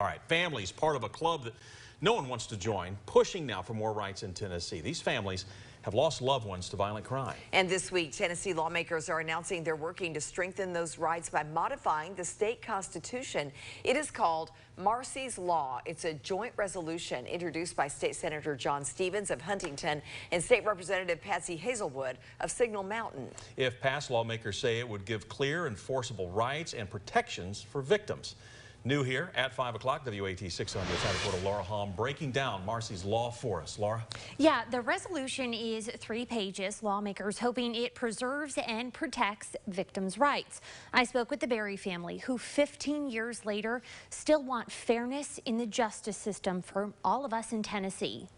All right, families, part of a club that no one wants to join, pushing now for more rights in Tennessee. These families have lost loved ones to violent crime. And this week, Tennessee lawmakers are announcing they're working to strengthen those rights by modifying the state constitution. It is called Marcy's Law. It's a joint resolution introduced by State Senator John Stevens of Huntington and State Representative Patsy Hazelwood of Signal Mountain. If passed, lawmakers say it would give clear, enforceable rights and protections for victims. New here at 5 o'clock, WATE 600 Side reporter Laura Hom breaking down Marcy's Law for us. Laura? Yeah, the resolution is 3 pages. Lawmakers hoping it preserves and protects victims' rights. I spoke with the Berry family, who 15 years later still want fairness in the justice system for all of us in Tennessee.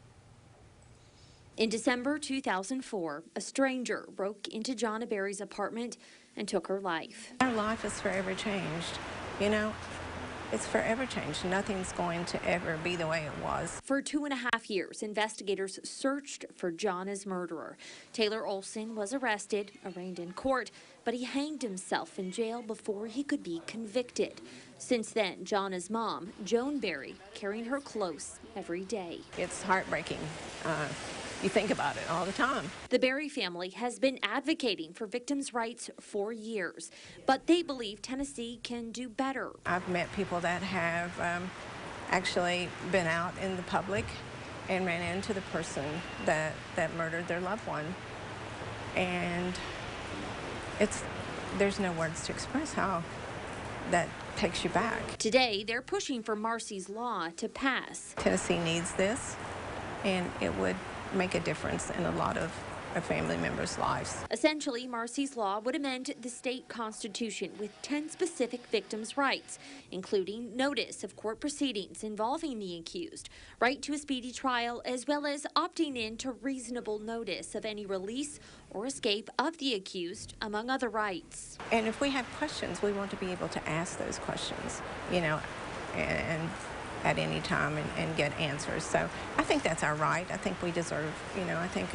In December 2004, a stranger broke into Jonna Berry's apartment and took her life. Our life is forever changed, you know. It's forever changed. Nothing's going to ever be the way it was. For 2.5 years, investigators searched for Jonna's murderer. Taylor Olson was arrested, arraigned in court, but he hanged himself in jail before he could be convicted. Since then, Jonna's mom, Joan Berry, carrying her close every day. It's heartbreaking. You think about it all the time. The Berry family has been advocating for victims' rights for years, but they believe Tennessee can do better. I've met people that have actually been out in the public and ran into the person that murdered their loved one. And there's no words to express how that takes you back. Today, they're pushing for Marcy's Law to pass. Tennessee needs this, and it would make a difference in a lot of family members' lives. Essentially, Marcy's Law would amend the state constitution with 10 specific victims' rights, including notice of court proceedings involving the accused, right to a speedy trial, as well as opting in to reasonable notice of any release or escape of the accused, among other rights. And if we have questions, we want to be able to ask those questions, you know, and at any time and get answers. So I think that's our right. I think we deserve, you know, I think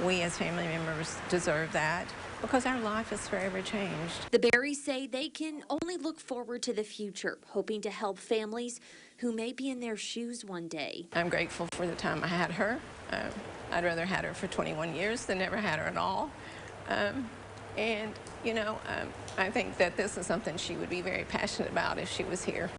we as family members deserve that because our life is forever changed. The Berrys say they can only look forward to the future, hoping to help families who may be in their shoes one day. I'm grateful for the time I had her. I'd rather had her for 21 years than never had her at all. And, you know, I think that this is something she would be very passionate about if she was here.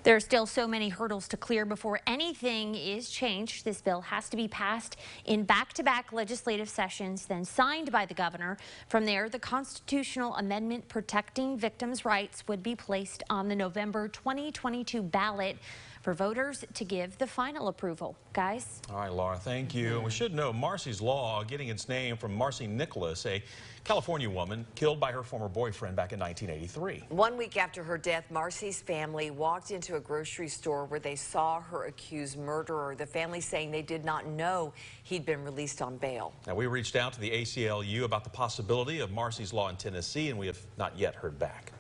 There are still so many hurdles to clear before anything is changed. This bill has to be passed in back-to-back legislative sessions, then signed by the governor. From there, the constitutional amendment protecting victims' rights would be placed on the November 2022 ballot for voters to give the final approval. Guys? All right, Laura, thank you. We should know Marcy's Law getting its name from Marcy Nicholas, a California woman killed by her former boyfriend back in 1983. 1 week after her death, Marcy's family walked into a grocery store where they saw her accused murderer. The family saying they did not know he'd been released on bail. Now, we reached out to the ACLU about the possibility of Marcy's Law in Tennessee, and we have not yet heard back.